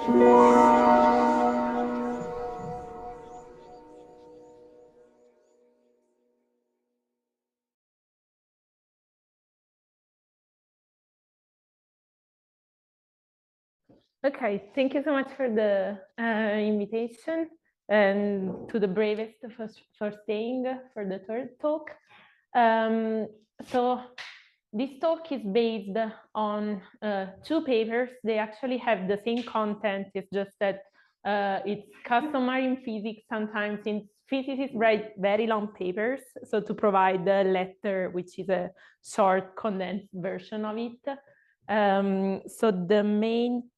Okay, thank you so much for the invitation and to the bravest for staying for the third talk. So this talk is based on two papers. They actually have the same content. It's just that it's customary in physics sometimes, since physicists write very long papers, so to provide the letter, which is a short condensed version of it. So the main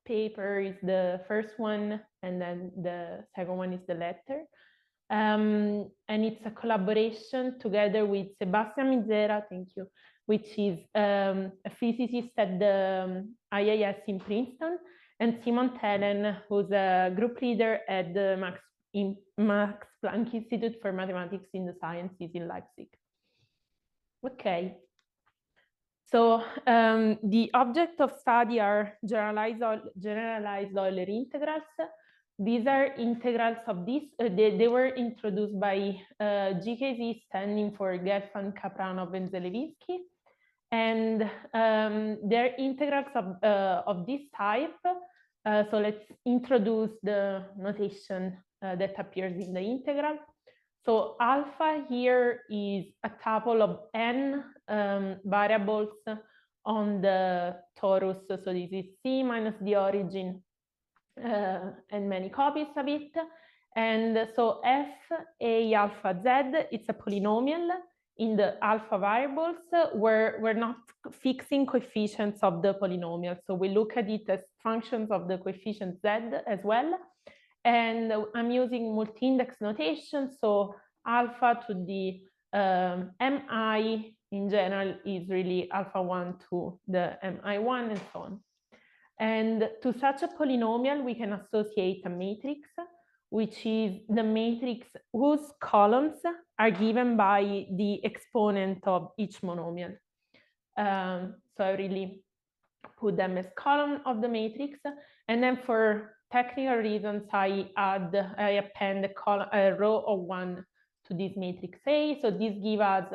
paper is the first one, and then the second one is the letter. And it's a collaboration together with Sebastian Mizera, thank you, which is a physicist at the IIS in Princeton, and Simon Tellen, who's a group leader at the Max Planck Institute for Mathematics in the Sciences in Leipzig. Okay. So the object of study are generalized Euler integrals. These are integrals of this. They were introduced by GKZ, standing for Gelfand, Kapranov, and Zelewinski. And they're integrals of this type. So let's introduce the notation that appears in the integral. So alpha here is a tuple of n variables on the torus. So this is C minus the origin and many copies of it. And so f a alpha z, it's a polynomial in the alpha variables where we're not fixing coefficients of the polynomial. So we look at it as functions of the coefficient z as well. And I'm using multi-index notation, so alpha to the mi in general is really alpha 1 to the mi1 and so on. And to such a polynomial, we can associate a matrix, which is the matrix whose columns are given by the exponent of each monomial. So I really put them as column of the matrix, and then for technical reasons, I append a row of 1 to this matrix A. So this gives us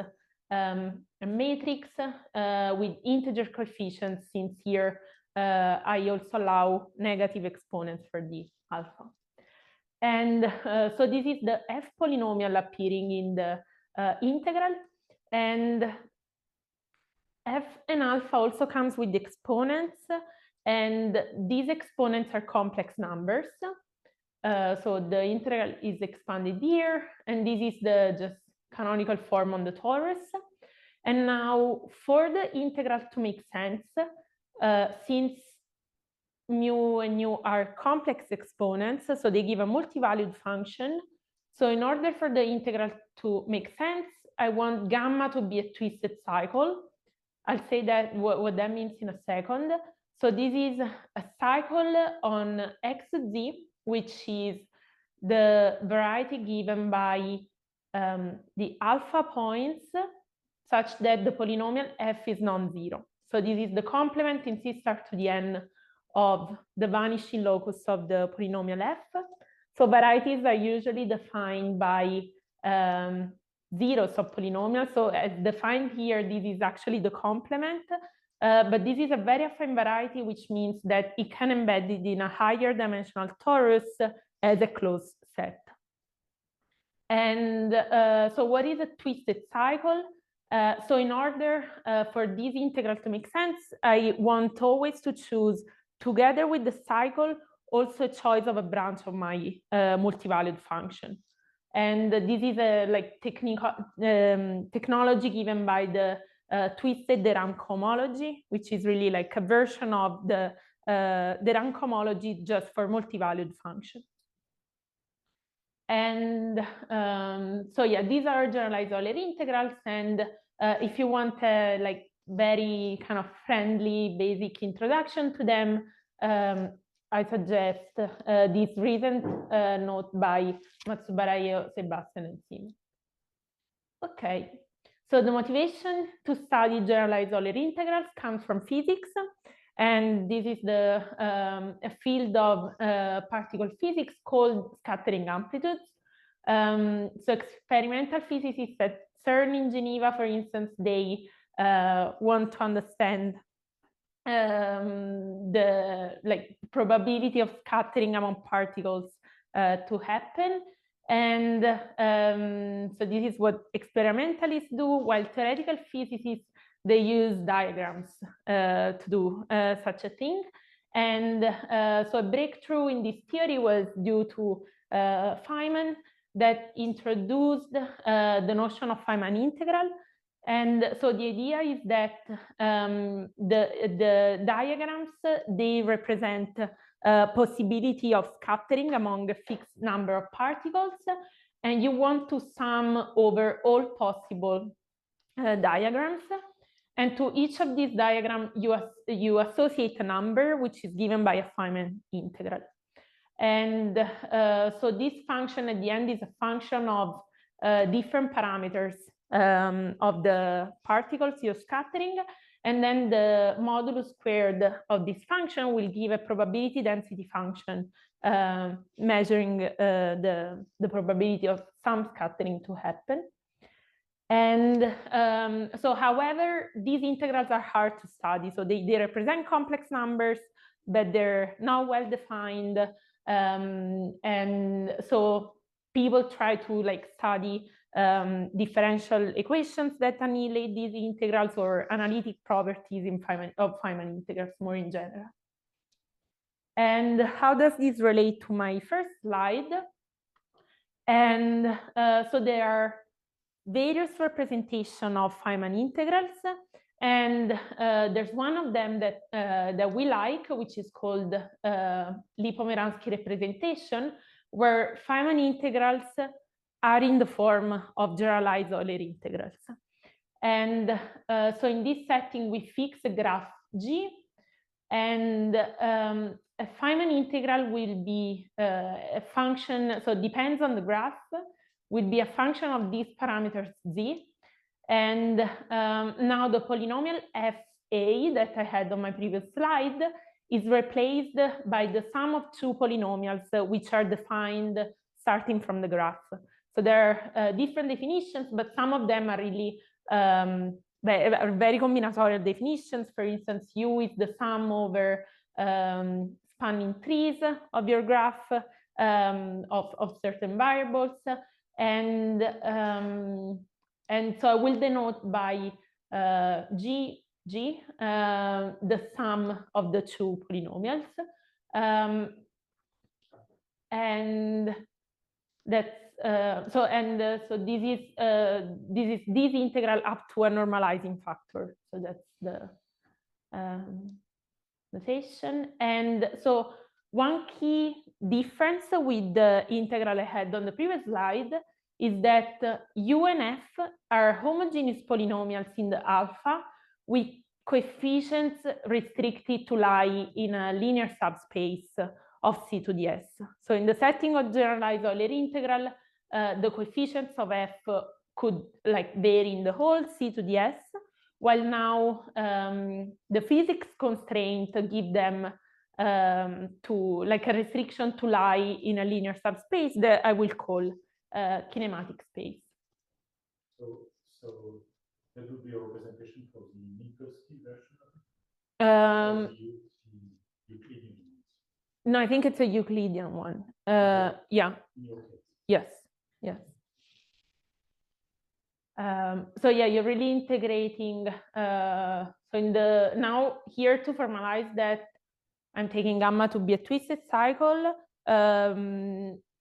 a matrix with integer coefficients, since here I also allow negative exponents for the alpha. And so this is the f polynomial appearing in the integral, and f and alpha also comes with exponents, and these exponents are complex numbers. So the integral is expanded here, and this is the just canonical form on the torus. And now for the integral to make sense, since mu and nu are complex exponents, so they give a multi-valued function. So in order for the integral to make sense, I want gamma to be a twisted cycle. I'll say that what that means in a second. So this is a cycle on xz, which is the variety given by the alpha points such that the polynomial f is non-zero. So this is the complement in C star to the n of the vanishing locus of the polynomial f. So varieties are usually defined by zeros of polynomials. So as defined here, this is actually the complement, but this is a very affine variety, which means that it can embed it in a higher dimensional torus as a closed set. And so what is a twisted cycle? So in order for this integral to make sense, I want always to choose, together with the cycle, also a choice of a branch of my multi-valued function. And this is a technology given by the twisted de Rham cohomology, which is really like a version of the de Rham cohomology just for multi-valued functions. And so yeah, these are generalized Euler integrals. And if you want a like very kind of friendly basic introduction to them, I suggest this recent note by Matsubara, Sebastian, and Simon. Okay, so the motivation to study generalized Euler integrals comes from physics. And this is the a field of particle physics called scattering amplitudes. So experimental physicists at CERN in Geneva, for instance, they want to understand the probability of scattering among particles to happen. And so this is what experimentalists do, while theoretical physicists, they use diagrams to do such a thing. And so a breakthrough in this theory was due to Feynman, that introduced the notion of Feynman integral. And so the idea is that the diagrams, they represent possibility of scattering among a fixed number of particles, and you want to sum over all possible diagrams. And to each of these diagrams, you associate a number which is given by a Feynman integral. And so this function at the end is a function of different parameters of the particles you're scattering, and then the modulus squared of this function will give a probability density function measuring the probability of some scattering to happen. And so, however, these integrals are hard to study. So they represent complex numbers, but they're not well defined. And so people try to study differential equations that annihilate these integrals, or analytic properties of Feynman integrals more in general. And how does this relate to my first slide? And so there are various representations of Feynman integrals, and there's one of them that we like, which is called Li-Pomeranski representation, where Feynman integrals are in the form of generalized Euler integrals. And so in this setting, we fix a graph G, and a Feynman integral will be a function, so it depends on the graph, will be a function of these parameters Z. And now the polynomial FA that I had on my previous slide is replaced by the sum of two polynomials which are defined starting from the graph. So there are different definitions, but some of them are really very combinatorial definitions. For instance, U is the sum over spanning trees of your graph of certain variables. And so I will denote by G, the sum of the two polynomials. And that's so this is this integral up to a normalizing factor. So that's the notation. And so one key difference with the integral I had on the previous slide is that U and F are homogeneous polynomials in the alpha with coefficients restricted to lie in a linear subspace of C to the S. So in the setting of generalized Euler integral, the coefficients of F could vary in the whole C to the S, while now the physics constraint give them to a restriction to lie in a linear subspace that I will call kinematic space. So that would be a representation for the Minkowski version of it? Euclidean ones? No, I think it's a Euclidean one. Yeah. Yes. Yes. So yeah, you're really integrating. So in the now here to formalize that, I'm taking gamma to be a twisted cycle.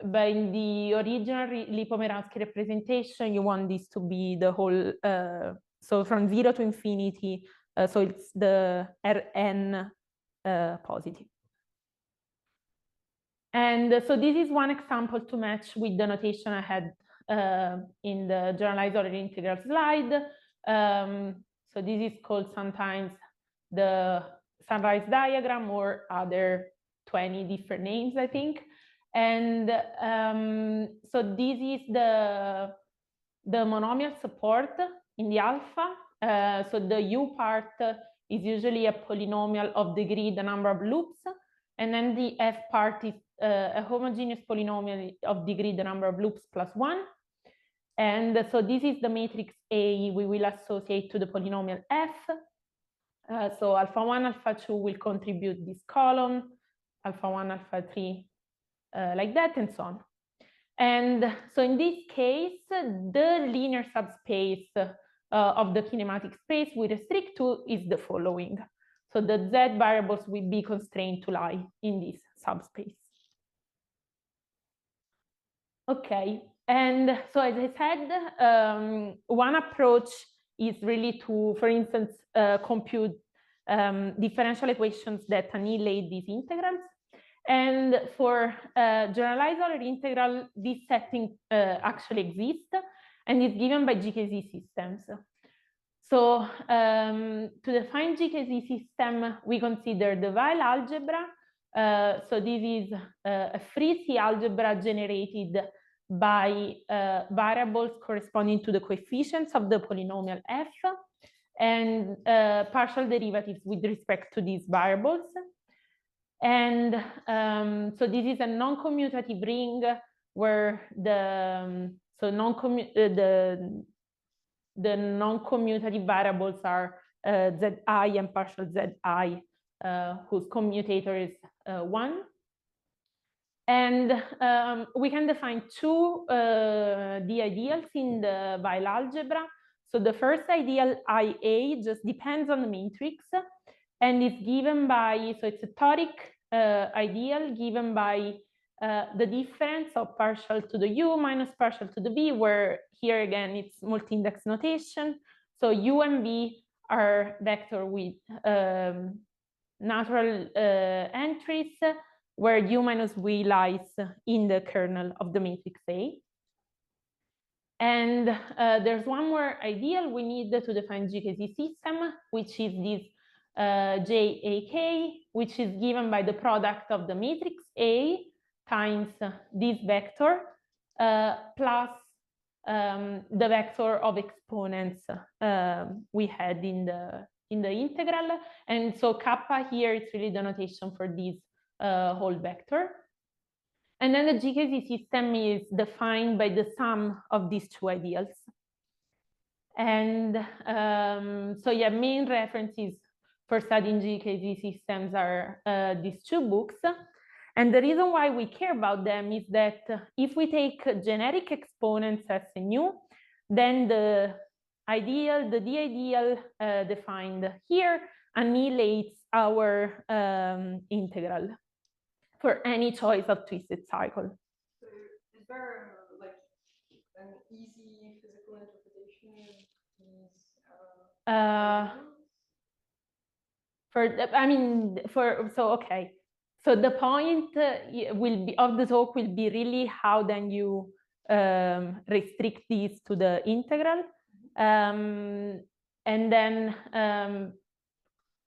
But in the original Li-Pomeranski representation, you want this to be the whole. So from 0 to infinity. So it's the Rn positive. And so this is one example to match with the notation I had in the generalized Euler integral slide. So this is called sometimes the sunrise diagram, or other 20 different names, I think. And so this is the monomial support in the alpha. So the U part is usually a polynomial of degree the number of loops, and then the f part is a homogeneous polynomial of degree the number of loops plus 1. And so this is the matrix A we will associate to the polynomial f. So alpha 1, alpha 2 will contribute this column, alpha 1, alpha 3, like that, and so on. And so in this case, the linear subspace of the kinematic space we restrict to is the following. So the z variables will be constrained to lie in this subspace. Okay, and so as I said, one approach is really to, for instance, compute differential equations that annihilate these integrals. And for generalized Euler integral, this setting actually exists and is given by GKZ systems. So to define GKZ system, we consider the Weil algebra. So this is a free C algebra generated by variables corresponding to the coefficients of the polynomial f and partial derivatives with respect to these variables. And so this is a non-commutative ring where the non-commutative variables are zi and partial zi, whose commutator is 1. And we can define two the ideals in the Weil algebra. So the first ideal IA just depends on the matrix and is given by, so it's a toric ideal given by the difference of partial to the u minus partial to the v, where here again it's multi-index notation. So u and v are vector with natural entries, where u minus v lies in the kernel of the matrix A. And there's one more ideal we need to define GKZ system, which is this JAK, which is given by the product of the matrix A times this vector plus the vector of exponents we had in the integral. And so kappa here is really the notation for this whole vector. And then the GKZ system is defined by the sum of these two ideals. And so yeah, main references for studying GKZ systems are these two books. And the reason why we care about them is that if we take generic exponents as nu, then the ideal, the d ideal defined here annihilates our integral for any choice of twisted cycle. So is there like an easy physical interpretation of these okay. So the point will be of the talk will be really how then you restrict these to the integral, and then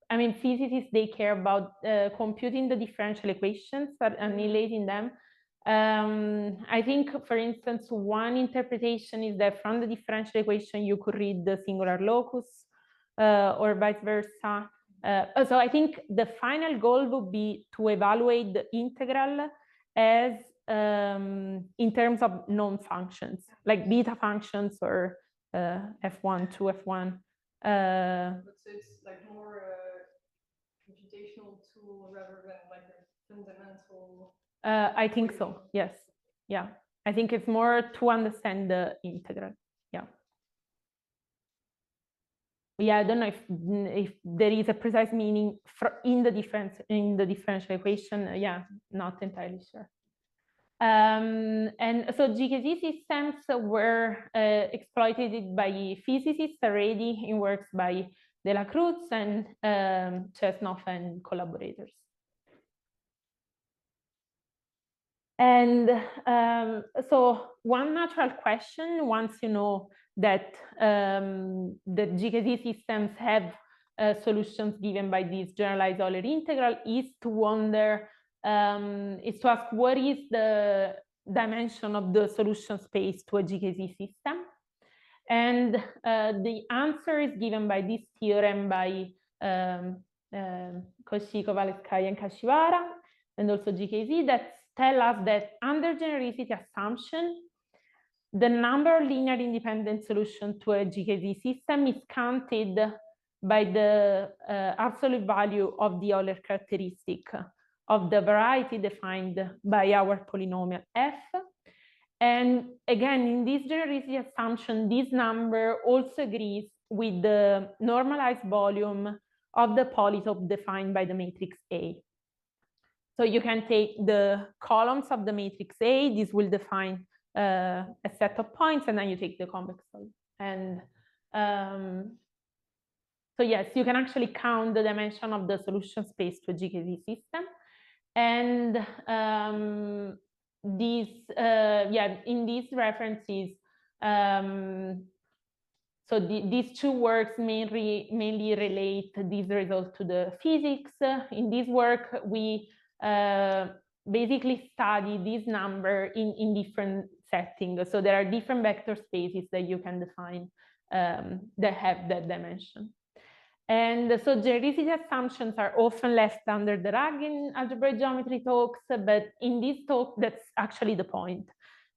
I mean, physicists, they care about computing the differential equations, but annihilating them. I think, for instance, one interpretation is that from the differential equation, you could read the singular locus or vice versa. So I think the final goal would be to evaluate the integral as in terms of known functions, like beta functions or f1 to f1. So it's like more computational tool rather than like a fundamental. I think so. Yes. Yeah. I think it's more to understand the integral. Yeah. Yeah. I don't know if there is a precise meaning in the differential equation. Yeah. Not entirely sure. And so GKZ systems were exploited by physicists already in works by De la Cruz and Chesnoff and collaborators. And so one natural question, once you know that the GKZ systems have solutions given by this generalized Euler integral, is to wonder, is to ask what is the dimension of the solution space to a GKZ system. And the answer is given by this theorem by Koshiko-Valeskaya and Kashiwara, and also GKZ, that tell us that under genericity assumption, the number of linear independent solutions to a GKZ system is counted by the absolute value of the Euler characteristic of the variety defined by our polynomial f. And again, in this genericity assumption, this number also agrees with the normalized volume of the polytope defined by the matrix A. So you can take the columns of the matrix A, this will define a set of points, and then you take the convex solve. And so yes, you can actually count the dimension of the solution space to a GKZ system. And in these references, so these two works mainly relate these results to the physics. In this work, we basically study this number in different settings. So there are different vector spaces that you can define that have that dimension. And so genericity assumptions are often left under the rug in algebraic geometry talks, but in this talk, that's actually the point.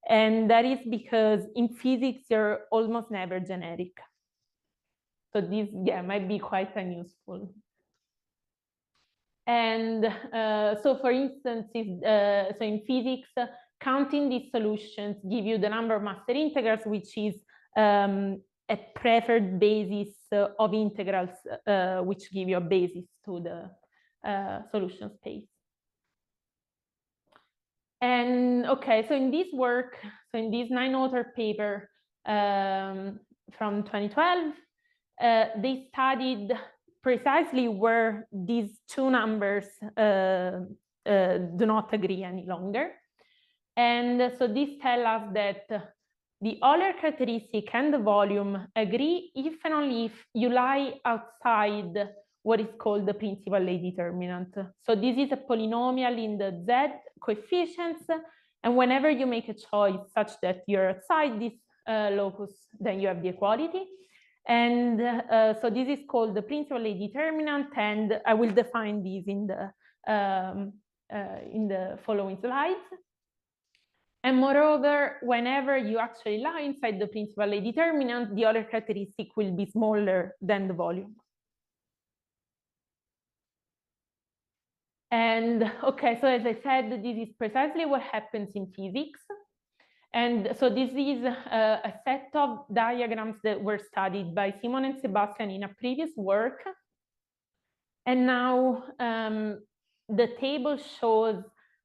And that is because in physics, you're almost never generic. So this, might be quite unuseful. And so for instance, so in physics, counting these solutions give you the number of master integrals, which is a preferred basis of integrals, which give you a basis to the solution space. And okay, so in this work, so in this 9-author paper from 2012, they studied precisely where these two numbers do not agree any longer. And so this tells us that the Euler characteristic and the volume agree if and only if you lie outside what is called the principal A determinant. So this is a polynomial in the Z coefficients, and whenever you make a choice such that you're outside this locus, then you have the equality. And so this is called the principal A determinant, and I will define these in the following slides. And moreover, whenever you actually lie inside the principal A determinant, the Euler characteristic will be smaller than the volume. And okay, so as I said, this is precisely what happens in physics. And so this is a set of diagrams that were studied by Simon and Sebastian in a previous work. And now the table shows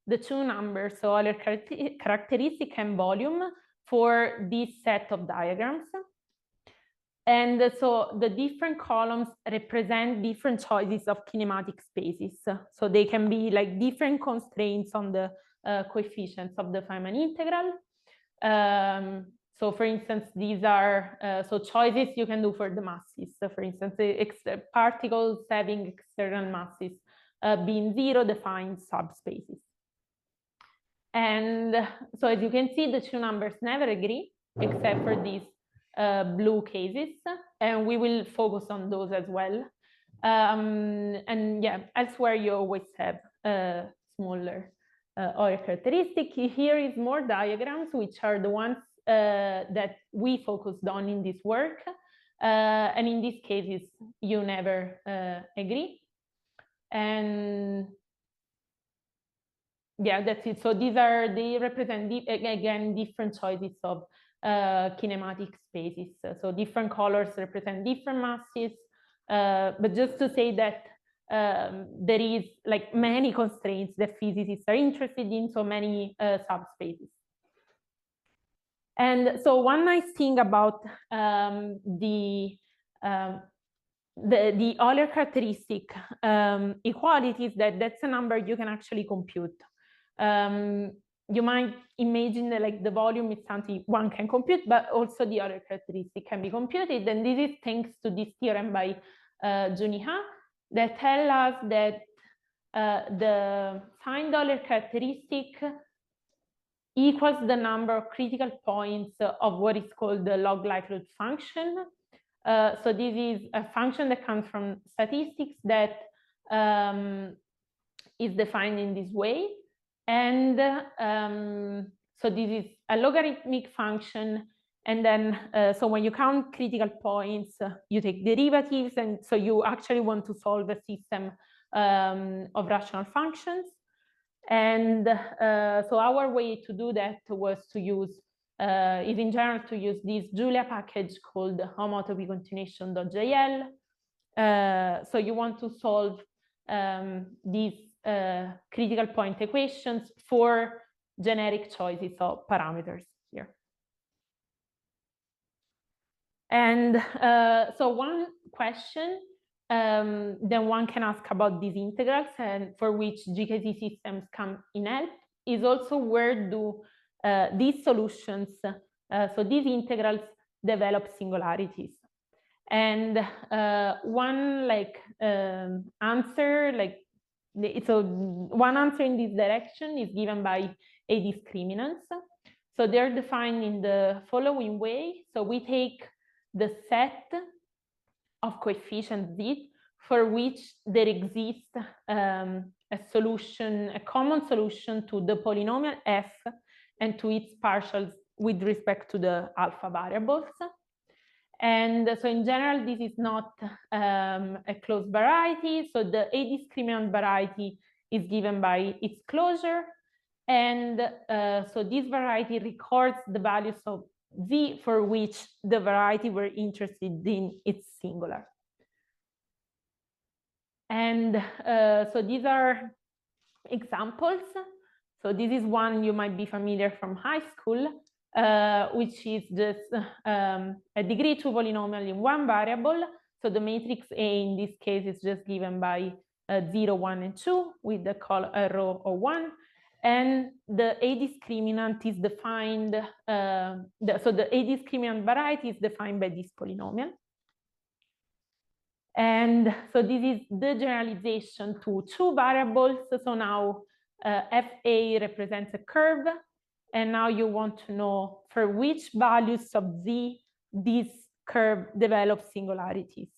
the two numbers, so Euler characteristic and volume for this set of diagrams. And so the different columns represent different choices of kinematic spaces. So they can be like different constraints on the coefficients of the Feynman integral. So for instance, these are so choices you can do for the masses. So for instance, particles having external masses being 0 defines subspaces. And so as you can see, the two numbers never agree except for these blue cases, and we will focus on those as well. And yeah, elsewhere you always have smaller Euler characteristic. Here is more diagrams, which are the ones that we focused on in this work. And in these cases, you never agree. And yeah, that's it. So they represent, again, different choices of kinematic spaces. So different colors represent different masses. But just to say that there is like many constraints that physicists are interested in, so many subspaces. And so one nice thing about the Euler characteristic equality is that that's a number you can actually compute. You might imagine that like the volume is something one can compute, but also the Euler characteristic can be computed. And this is thanks to this theorem by Juniha that tell us that the signed Euler characteristic equals the number of critical points of what is called the log likelihood function So this is a function that comes from statistics that is defined in this way. And so this is a logarithmic function. And then, so when you count critical points, you take derivatives. And so you actually want to solve a system of rational functions. And so our way to do that was to use, is in general to use this Julia package called homotopy continuation.jl. So you want to solve these critical point equations for generic choices of parameters here. And so one question then one can ask about these integrals, and for which GKT systems come in help, is also where do these solutions, so these integrals, develop singularities. And one answer, so one answer in this direction is given by a discriminants. So they're defined in the following way. So we take the set of coefficients Z for which there exists a solution, a common solution to the polynomial f and to its partials with respect to the alpha variables. And so in general, this is not a closed variety. So the A discriminant variety is given by its closure. And so this variety records the values of Z for which the variety we're interested in is singular. And so these are examples. So this is one you might be familiar from high school, which is just a degree 2 polynomial in one variable. So the matrix A in this case is just given by 0, 1, and 2 with the row of 1. And the A discriminant is defined, so the A discriminant variety is defined by this polynomial. And so this is the generalization to two variables. So now FA represents a curve. And now you want to know for which values of Z this curve develops singularities.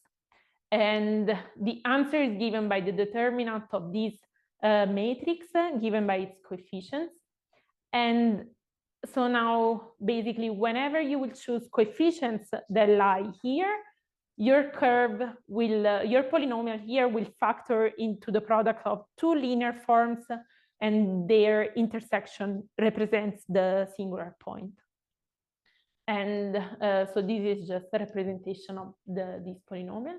And the answer is given by the determinant of this matrix given by its coefficients. And so now basically whenever you will choose coefficients that lie here, your curve will, your polynomial here will factor into the product of two linear forms, and their intersection represents the singular point. And so this is just a representation of this polynomial.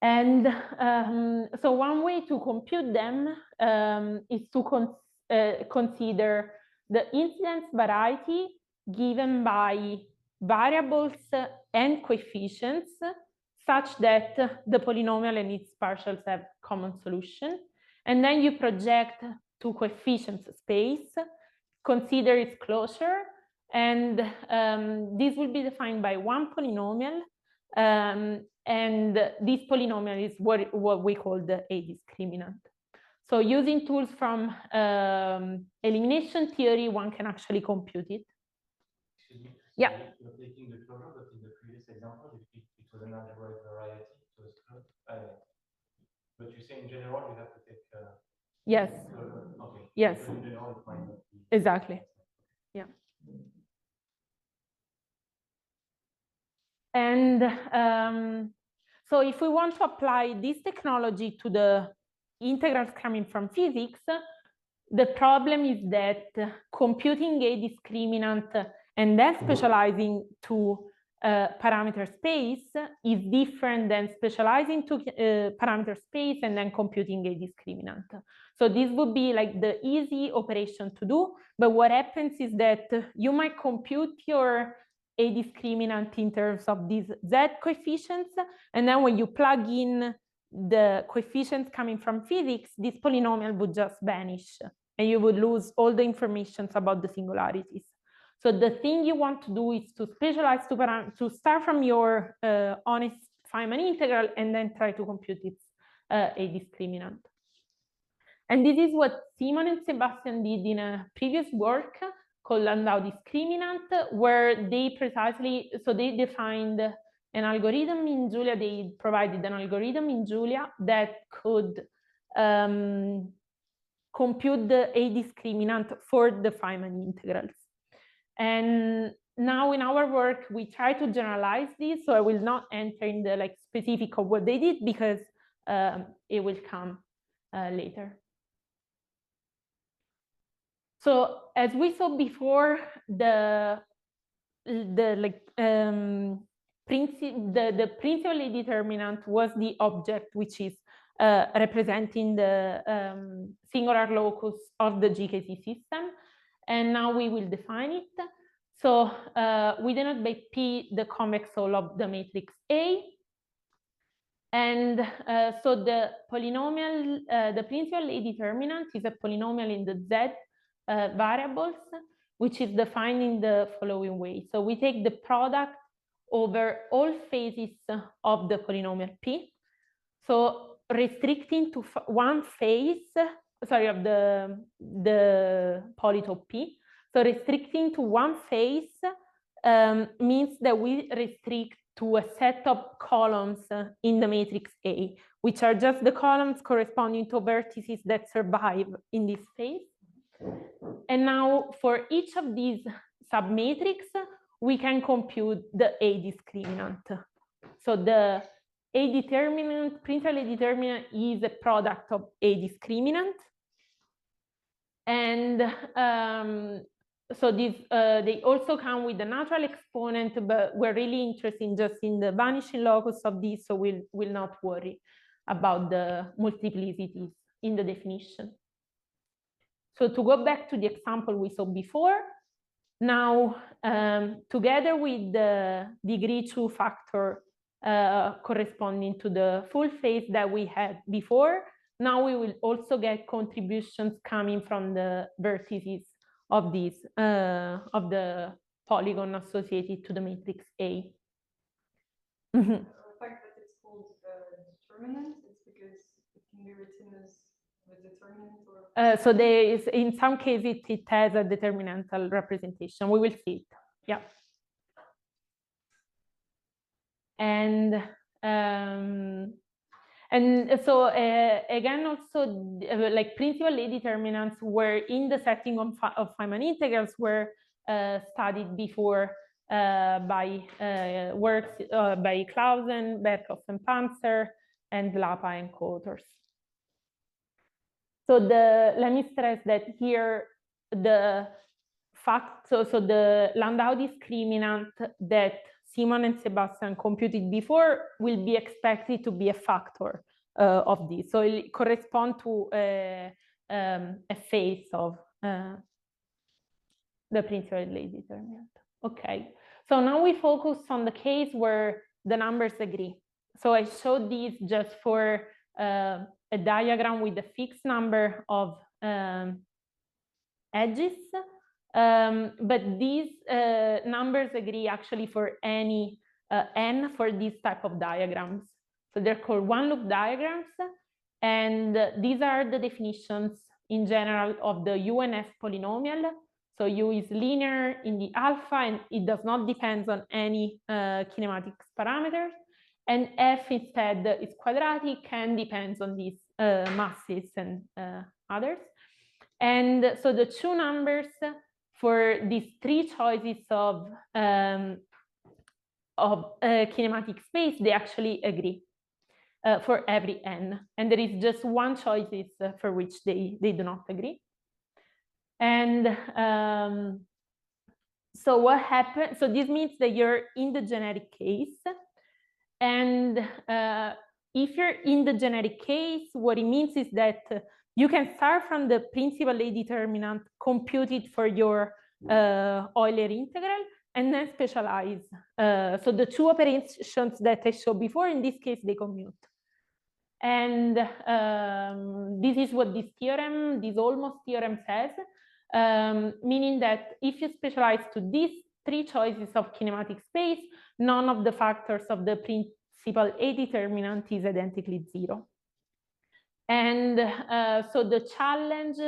And so one way to compute them is to consider the incidence variety given by variables and coefficients such that the polynomial and its partials have common solution. And then you project two coefficients space, consider its closure, and this will be defined by one polynomial. And this polynomial is what we call the A discriminant. So using tools from elimination theory, one can actually compute it. Excuse me. Yeah. You're taking the closure, but in the previous example, it was an algebraic variety. It was closed. But you say in general you have to take. Yes. Closure. Okay. Yes. So in general, it might not be. Exactly. Yeah. And so if we want to apply this technology to the integrals coming from physics, the problem is that computing a discriminant and then specializing to parameter space is different than specializing to parameter space and then computing a discriminant. So this would be like the easy operation to do, but what happens is that you might compute your A discriminant in terms of these Z coefficients, and then when you plug in the coefficients coming from physics, this polynomial would just vanish, and you would lose all the information about the singularities. So the thing you want to do is to specialize to start from your honest Feynman integral and then try to compute its A discriminant. And this is what Simon and Sebastian did in a previous work. called Landau discriminant, where they precisely, so they defined an algorithm in Julia, they provided an algorithm in Julia that could compute the A discriminant for the Feynman integrals. And now in our work, we try to generalize this, so I will not enter in the like specific of what they did because it will come later. So as we saw before, the principal determinant was the object which is representing the singular locus of the GKT system, and now we will define it. So we denote by P the convex hull of the matrix A, and so the polynomial, the principal A determinant is a polynomial in the Z variables, which is defined in the following way. So we take the product over all phases of the polynomial P. So restricting to one phase, sorry, of the polytope P. So restricting to one phase means that we restrict to a set of columns in the matrix A, which are just the columns corresponding to vertices that survive in this phase. And now for each of these submatrix, we can compute the A discriminant. So the A determinant, principal A determinant is a product of A discriminant. And so these, they also come with the natural exponent, but we're really interested just in the vanishing locus of this, so we'll not worry about the multiplicities in the definition. So to go back to the example we saw before, now together with the degree 2 factor corresponding to the full phase that we had before, now we will also get contributions coming from the vertices of these of the polygon associated to the matrix A. The fact that it's called determinant is because it can be written as a determinant or so there is, in some cases it has a determinantal representation. We will see it. Yeah. And so again, also like principal A determinants were in the setting of Feynman integrals were studied before by works by Clausen, Berkhoff and Panzer, and Lapa and co-authors. So let me stress that here the fact, so the Landau discriminant that Simon and Sebastian computed before will be expected to be a factor of this. So it corresponds to a phase of the principal A determinant. Okay, so now we focus on the case where the numbers agree. So I showed these just for a diagram with a fixed number of edges. But these numbers agree actually for any n for these type of diagrams. So they're called one-loop diagrams. And these are the definitions in general of the U and F polynomial. So U is linear in the alpha and it does not depend on any kinematics parameters. And F instead is quadratic and depends on these masses and others. And so the two numbers for these three choices of kinematic space, they actually agree for every n. And there is just one choice for which they do not agree. And so what happens? So this means that you're in the generic case. And if you're in the generic case, what it means is that you can start from the principal A determinant, compute it for your Euler integral, and then specialize. So the two operations that I showed before, in this case, they commute. And this is what this theorem, this almost theorem says, meaning that if you specialize to these three choices of kinematic space, none of the factors of the principal A determinant is identically zero. And so the challenge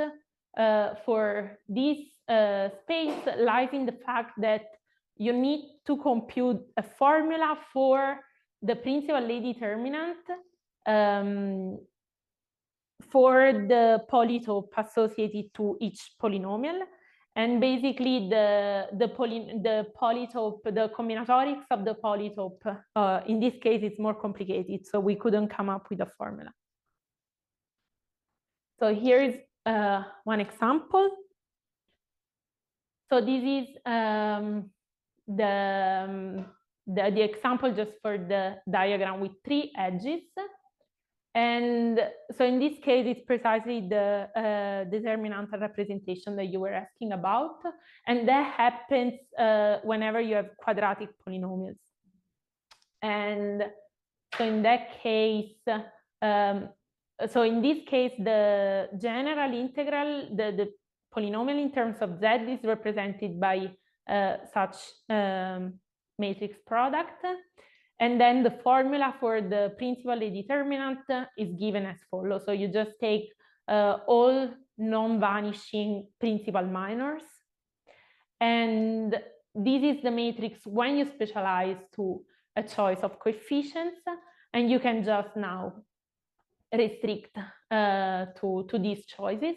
for this space lies in the fact that you need to compute a formula for the principal A determinant for the polytope associated to each polynomial. And basically the polytope, the combinatorics of the polytope, in this case, it's more complicated, so we couldn't come up with a formula. So here is one example. So this is the example just for the diagram with 3 edges. And so in this case, it's precisely the determinantal representation that you were asking about. And that happens whenever you have quadratic polynomials. And so in that case, so in this case, the general integral, the polynomial in terms of z is represented by such matrix product. And then the formula for the principal A determinant is given as follows. So you just take all non-vanishing principal minors. And this is the matrix when you specialize to a choice of coefficients. And you can just now restrict to these choices.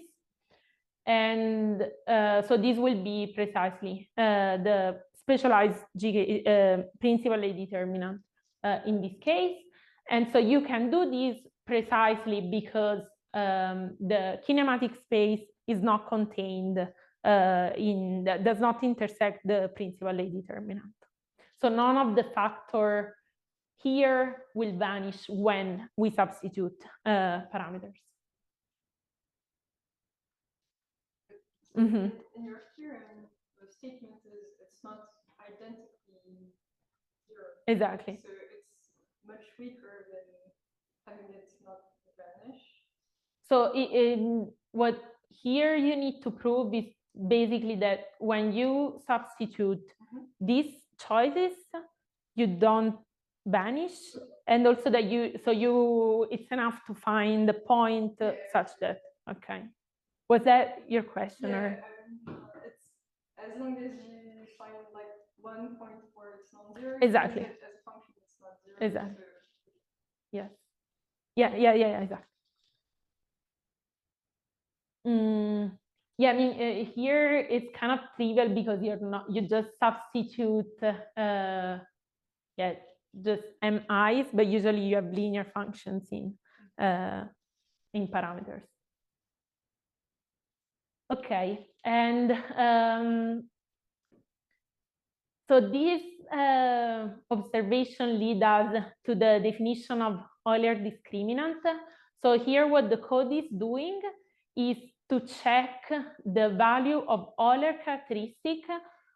And so this will be precisely the specialized principal A determinant in this case. And so you can do this precisely because the kinematic space is not contained does not intersect the principal A determinant. So none of the factor here will vanish when we substitute parameters. In your theorem, the statement is it's not identically 0. Exactly. So it's much weaker than having it not vanish. So what here you need to prove is basically that when you substitute these choices, you don't vanish, and also that it's enough to find the point such that, okay. Was that your question? Yeah, or? it's as long as you find like one point where it's non-zero. Exactly. As a function, it's not 0. Exactly. So Yes. Yeah, exactly. Yeah, I mean, here it's kind of trivial because you just substitute, just mi's, but usually you have linear functions in parameters. Okay, and so this observation leads us to the definition of Euler discriminant. So here what the code is doing is to check the value of Euler characteristic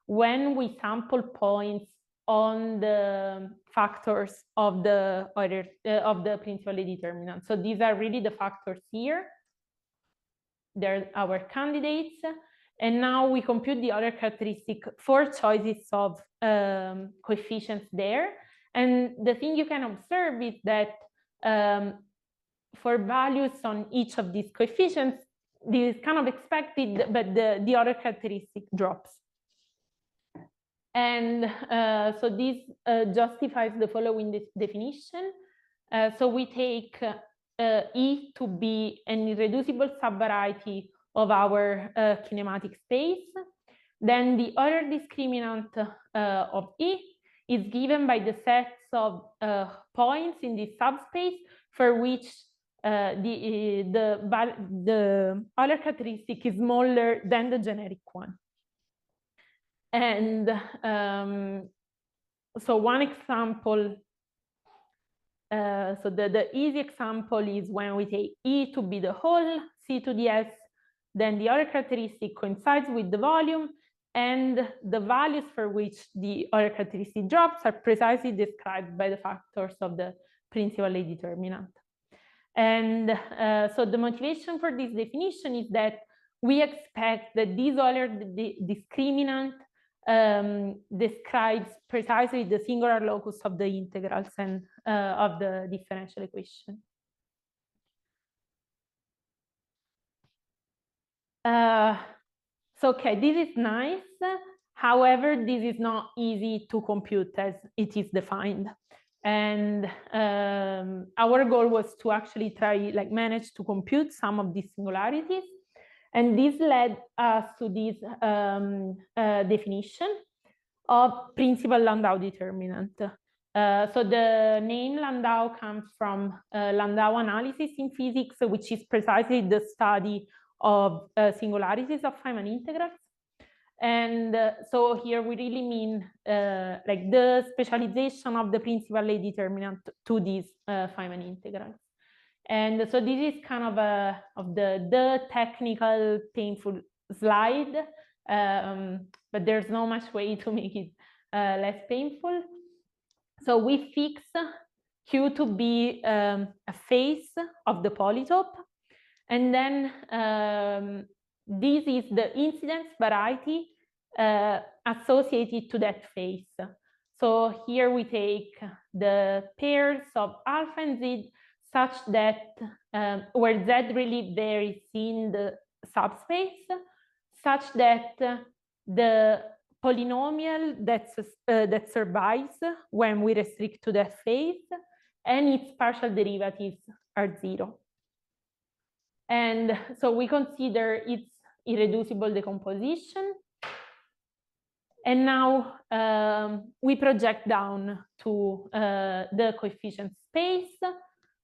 when we sample points on the factors of the Euler of the principal A determinant. So these are really the factors here. They're our candidates. And now we compute the Euler characteristic for choices of coefficients there. And the thing you can observe is that for values on each of these coefficients, this is kind of expected, but the Euler characteristic drops. And so this justifies the following definition. So we take E to be an irreducible subvariety of our kinematic space. Then the Euler discriminant of E is given by the sets of points in this subspace for which the Euler characteristic is smaller than the generic one. And so one example, so the easy example is when we take E to be the whole C to the S, then the Euler characteristic coincides with the volume, and the values for which the Euler characteristic drops are precisely described by the factors of the principal A determinant. And so the motivation for this definition is that we expect that this Euler discriminant describes precisely the singular locus of the integrals and of the differential equation. So, okay, this is nice. However, this is not easy to compute as it is defined. And our goal was to actually try, like, manage to compute some of these singularities. And this led us to this definition of principal Landau determinant. So the name Landau comes from Landau analysis in physics, which is precisely the study of singularities of Feynman integrals. And so here we really mean like the specialization of the principal A determinant to these Feynman integrals. And so this is kind of the technical painful slide, but there's no much way to make it less painful. So we fix Q to be a phase of the polytope, and then this is the incidence variety associated to that phase. So here we take the pairs of alpha and z such that where z really varies in the subspace, such that the polynomial that survives when we restrict to that phase and its partial derivatives are 0. And so we consider its irreducible decomposition. And now we project down to the coefficient space.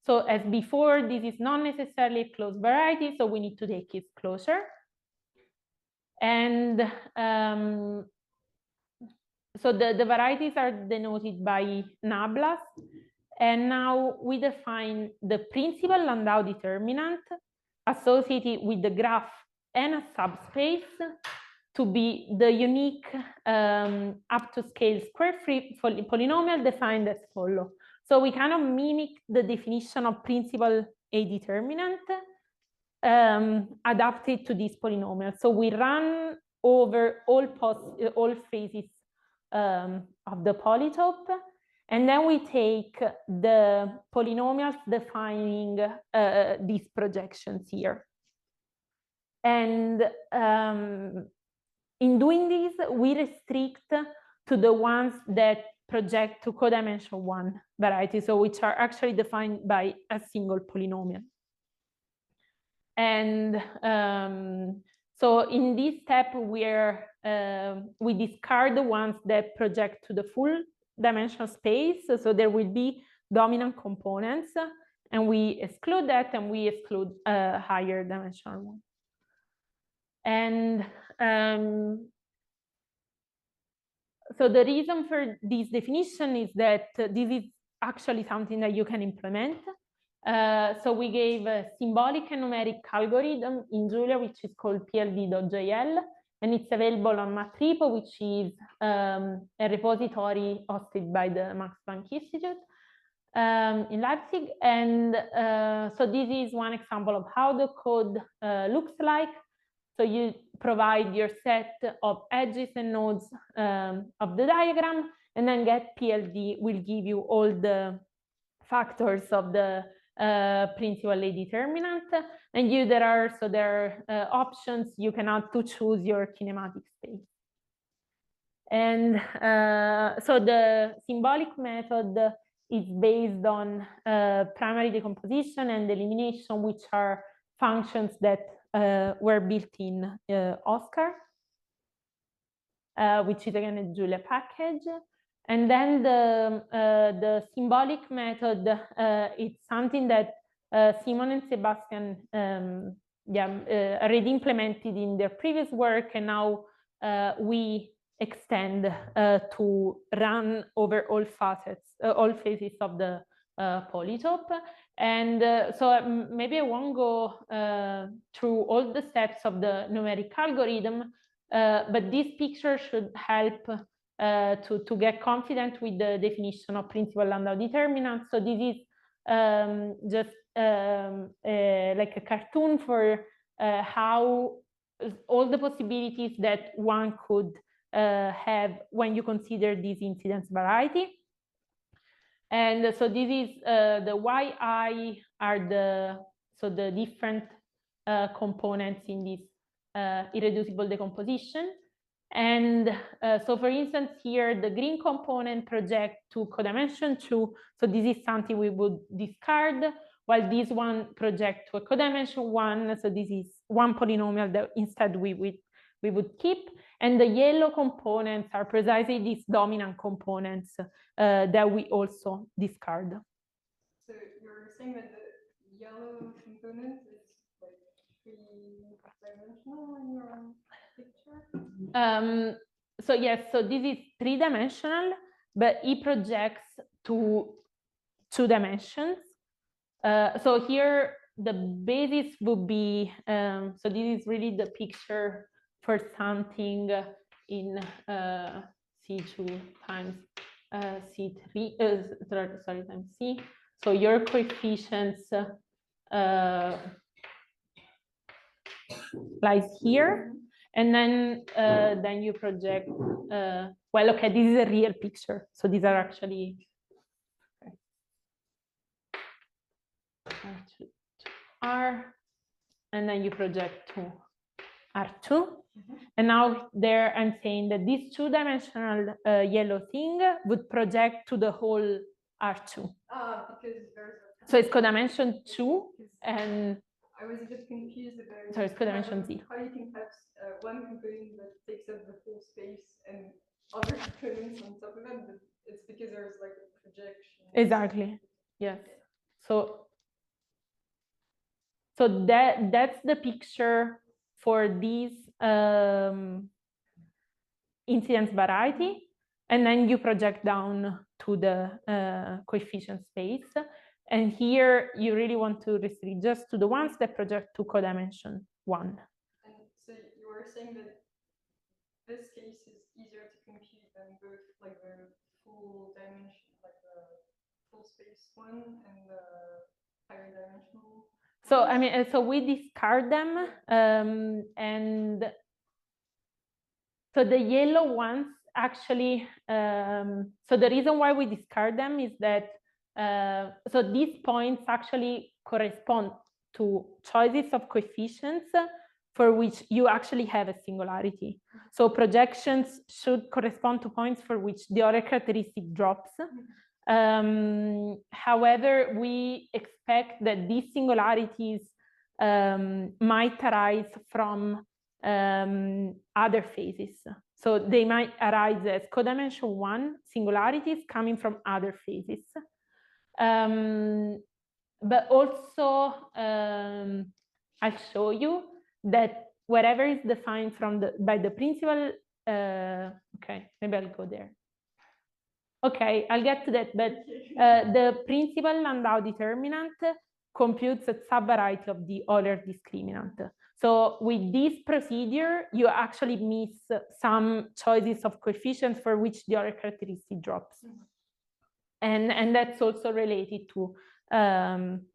So as before, this is not necessarily a closed variety, so we need to take its closure. And so the varieties are denoted by nablas. And now we define the principal Landau determinant associated with the graph and a subspace to be the unique up to scale square free polynomial defined as follows. So we kind of mimic the definition of principal A determinant adapted to this polynomial. So we run over all phases of the polytope, and then we take the polynomials defining these projections here. And in doing this, we restrict to the ones that project to codimension 1 variety, so which are actually defined by a single polynomial. And so in this step, we discard the ones that project to the full dimensional space. So there will be dominant components, and we exclude that, and we exclude a higher dimensional one. And so the reason for this definition is that this is actually something that you can implement. So we gave a symbolic and numeric algorithm in Julia, which is called pld.jl, and it's available on Mathrepo, which is a repository hosted by the Max Planck Institute in Leipzig. And so this is one example of how the code looks like. So you provide your set of edges and nodes of the diagram, and then get PLD will give you all the factors of the principal A determinant. And there are options you can add to choose your kinematic space. And so the symbolic method is based on primary decomposition and elimination, which are functions that were built in Oscar, which is again a Julia package. And then the symbolic method, it's something that Simon and Sebastian already implemented in their previous work, and now we extend to run over all phases of the polytope. And so maybe I won't go through all the steps of the numeric algorithm, but this picture should help to get confident with the definition of principal Landau determinant. So this is just like a cartoon for how all the possibilities that one could have when you consider this incidence variety. And so this is the yi are the different components in this irreducible decomposition. And so for instance, here the green component project to codimension 2. So this is something we would discard, while this one project to a codimension 1. So this is one polynomial that instead we would keep. And the yellow components are precisely these dominant components that we also discard. So you're saying that the yellow component is like three-dimensional in your picture? So yes, so this is three-dimensional, but it projects to 2 dimensions. So here the basis would be, so this is really the picture for something in C2 times C3, sorry, times C. So your coefficients lies here. And then you project, well, okay, this is a real picture. So these are actually, okay. R, and then you project to R2. And now there I'm saying that this 2-dimensional yellow thing would project to the whole R2. Because there's so it's codimension 2, and I was a bit confused about so it's codimension 0. how you can have one component that takes up the whole space and other components on top of it, but it's because there's like a projection. Exactly. Yes. So that's the picture for this incidence variety, and then you project down to the coefficient space. And here you really want to restrict just to the ones that project to codimension 1. And so you were saying that this case is easier to compute than both like the full dimension, like the full space one and the higher dimensional. So I mean, so we discard them, and so the yellow ones actually. So the reason why we discard them is that so these points actually correspond to choices of coefficients for which you actually have a singularity. So projections should correspond to points for which the Euler characteristic drops. However, we expect that these singularities might arise from other phases. So they might arise as codimension 1 singularities coming from other phases. But also, I'll show you that whatever is defined from by the principal, okay, maybe I'll go there. Okay, I'll get to that, but the principal Landau determinant computes a subvariety of the Euler discriminant. So with this procedure, you actually miss some choices of coefficients for which the Euler characteristic drops. And that's also related to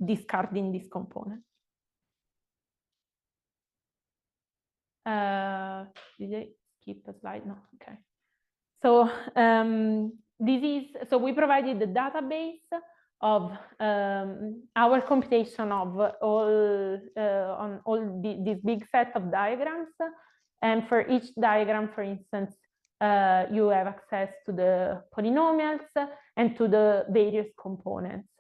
discarding this component. Did I skip a slide? No, okay. So so we provided the database of our computation of all on all this big set of diagrams, and for each diagram, for instance, you have access to the polynomials and to the various components,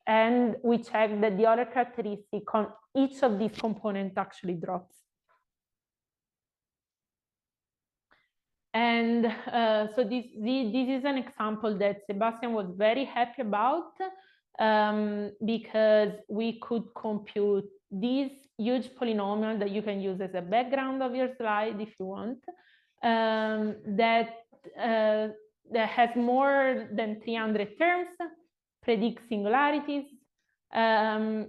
and we check that the Euler characteristic on each of these components actually drops. And so this is an example that Sebastian was very happy about, because we could compute this huge polynomial that you can use as a background of your slide if you want, that has more than 300 terms, predicts singularities, and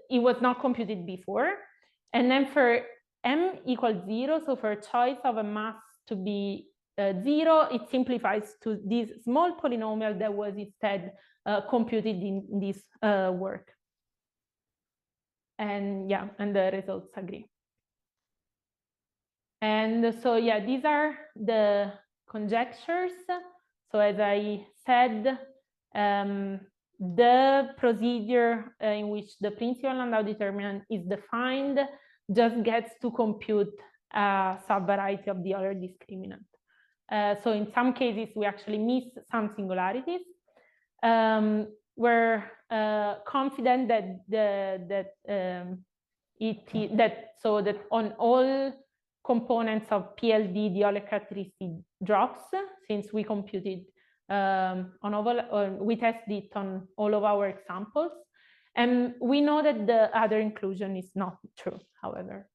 it was not computed before. And then for m equals 0, so for a choice of a mass to be 0, it simplifies to this small polynomial that was instead computed in this work. And yeah, and the results agree. And so yeah, these are the conjectures. So as I said, the procedure in which the principal Landau determinant is defined just gets to compute a subvariety of the Euler discriminant. So in some cases, we actually miss some singularities. We're confident that that on all components of PLD, the Euler characteristic drops, since we computed we tested it on all of our examples. And we know that the other inclusion is not true, however.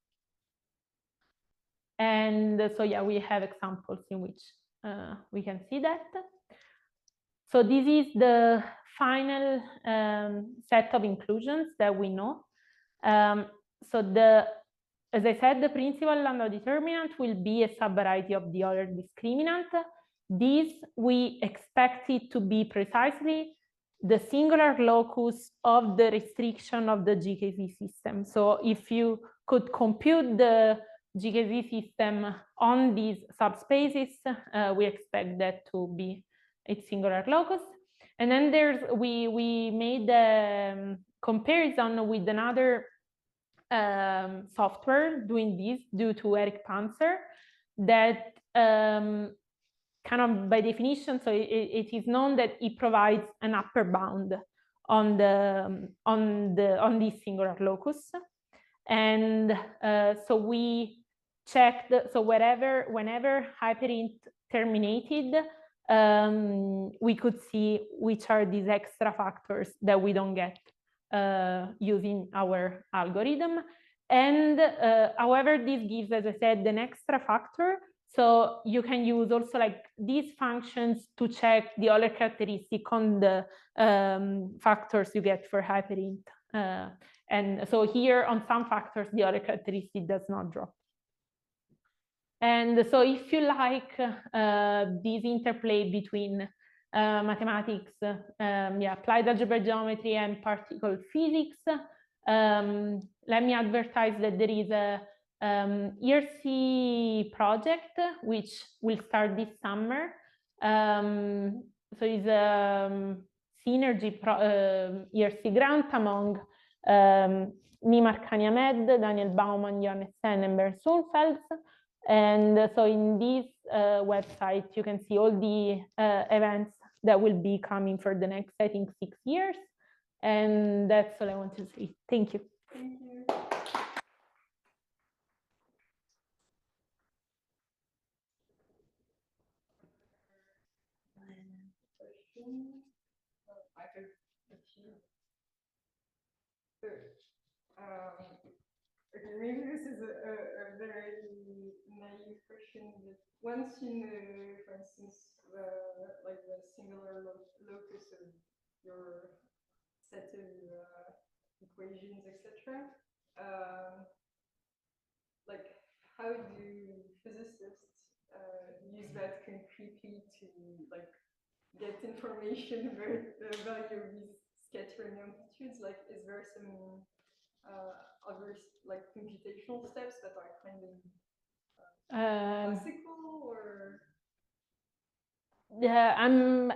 And so, yeah, we have examples in which we can see that. So this is the final set of inclusions that we know. So as I said, the principal lambda determinant will be a subvariety of the Euler discriminant. This we expect it to be precisely the singular locus of the restriction of the GKZ system. So if you could compute the GKZ system on these subspaces, we expect that to be its singular locus. And then we made a comparison with another software doing this due to Eric Panzer that kind of by definition, so it is known that it provides an upper bound on this singular locus. And so we checked, so whenever hyperint terminated, we could see which are these extra factors that we don't get using our algorithm. And however, this gives, as I said, an extra factor. So you can use also like these functions to check the Euler characteristic on the factors you get for hyperint. And so here on some factors, the Euler characteristic does not drop. And so if you like this interplay between mathematics, applied algebraic geometry and particle physics, let me advertise that there is a ERC project which will start this summer. So it's a synergy ERC grant among Nimar Kaniamed, Daniel Baumann, Johannes Sen, and Bernd Sundfels. And so in this website, you can see all the events that will be coming for the next, I think, 6 years. And that's all I want to say. Thank you. Thank you. Question? I have a few. So, okay, maybe this is a very naive question, but once you know, for instance, like the singular locus of your set of equations, etc., like how do physicists use that concretely to like get information about the value of these scattering amplitudes? Like, is there some other like computational steps that are kind of classical, or? Yeah,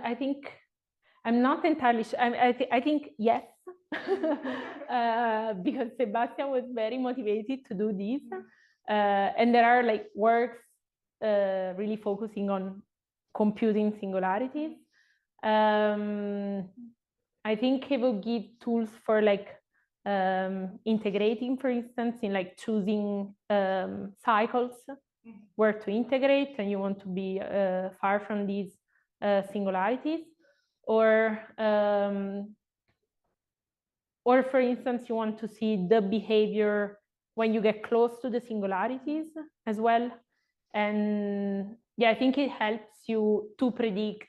I think I'm not entirely sure. I think yes, because Sebastian was very motivated to do this, and there are like works really focusing on computing singularities. I think it will give tools for like integrating, for instance, in like choosing cycles where to integrate, and you want to be far from these singularities, or for instance, you want to see the behavior when you get close to the singularities as well. And yeah, I think it helps you to predict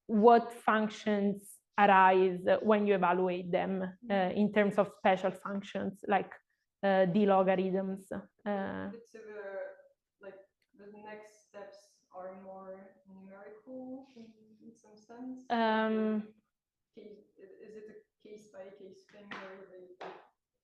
what functions arise when you evaluate them in terms of special functions like d logarithms. So the next steps are more numerical in some sense. Is it a case-by-case thing, or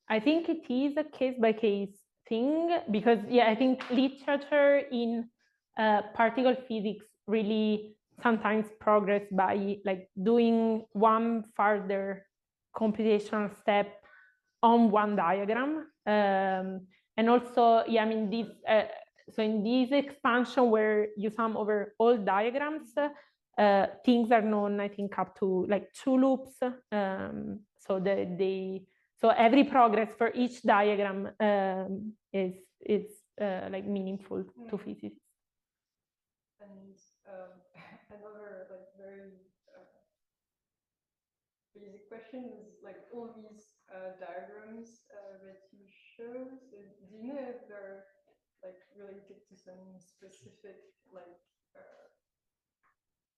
I think it is a case-by-case thing, because yeah, I think literature in particle physics really sometimes progress by like doing one further computational step on one diagram. And also, yeah, I mean, this, so in this expansion where you sum over all diagrams, things are known, I think, up to like 2 loops. So so every progress for each diagram is like meaningful to physicists. And another like very basic question is like all these diagrams that you show. So do you know if they're like related to some specific like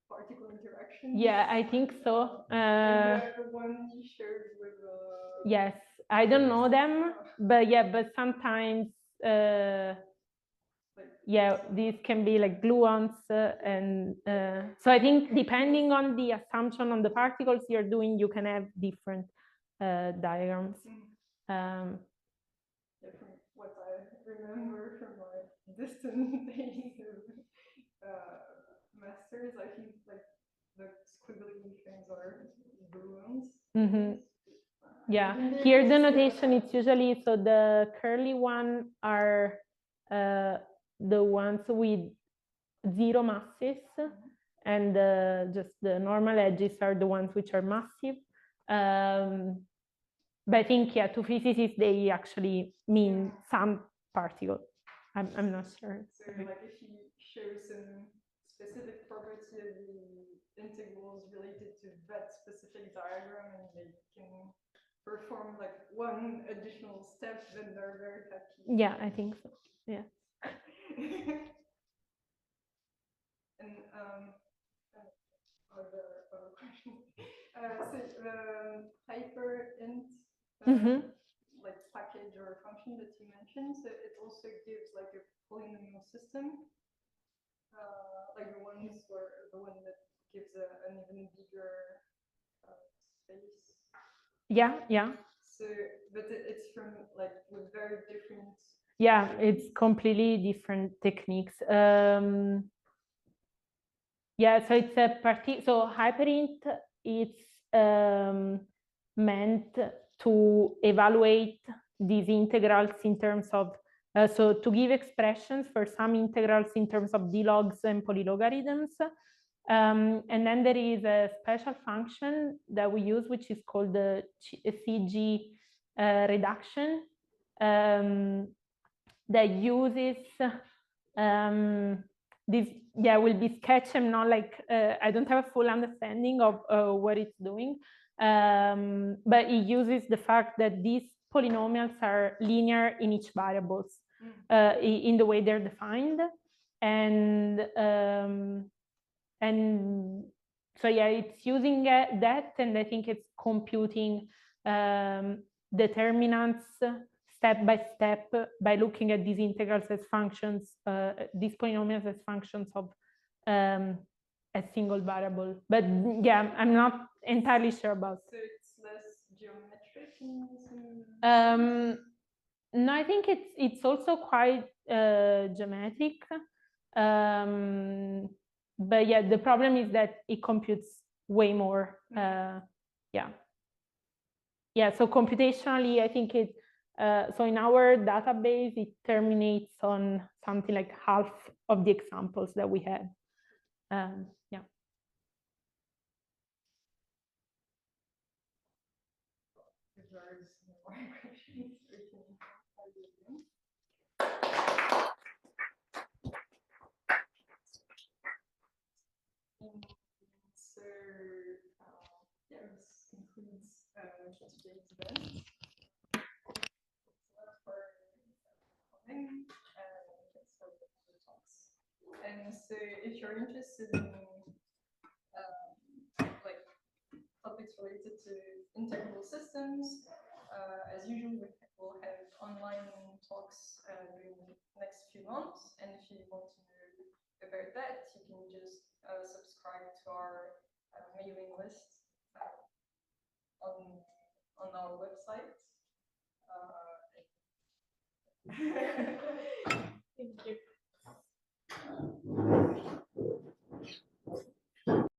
particle interaction? Yeah, I think so. Like the one you showed with yes, I don't know them, but yeah, but sometimes yeah, these can be like gluons, and so I think depending on the assumption on the particles you're doing, you can have different diagrams. Yeah, from what I remember from my distant days of masters, I think like the squiggly things are gluons. Yeah, here the notation it's usually, so the curly one are the ones with 0 masses, and just the normal edges are the ones which are massive. But I think, yeah, to physicists they actually mean some particle. I'm not sure. So like if you show some specific property of the integrals related to that specific diagram and they can perform like one additional step, then they're very happy. Yeah, I think so. Yeah. And other questions. So the hyperint like package or function that you mentioned, so it also gives like a polynomial system, like the one that gives an even bigger space. Yeah. So, but it's from like with very different. Yeah, it's completely different techniques. Yeah, so it's a so hyperint, it's meant to evaluate these integrals in terms of, so to give expressions for some integrals in terms of d-logs and polylogarithms. And then there is a special function that we use, which is called the CG reduction, that uses this, yeah, will be sketched. I'm not like, I don't have a full understanding of what it's doing, but it uses the fact that these polynomials are linear in each variables in the way they're defined. And so, yeah, it's using that, and I think it's computing determinants step by step by looking at these integrals as functions, these polynomials as functions of a single variable. But yeah, I'm not entirely sure about. So it's less geometric in some no, I think it's also quite geometric. But yeah, the problem is that it computes way more. Yeah, so computationally, I think it, so in our database, it terminates on something like half of the examples that we had. Yeah. If there is more questions, we can argue them. So, yeah, this concludes today's event. And so if you're interested in like topics related to integrable systems, as usual, we'll have online talks during the next few months. And if you want to know about that, you can just subscribe to our mailing list on our website. Thank you.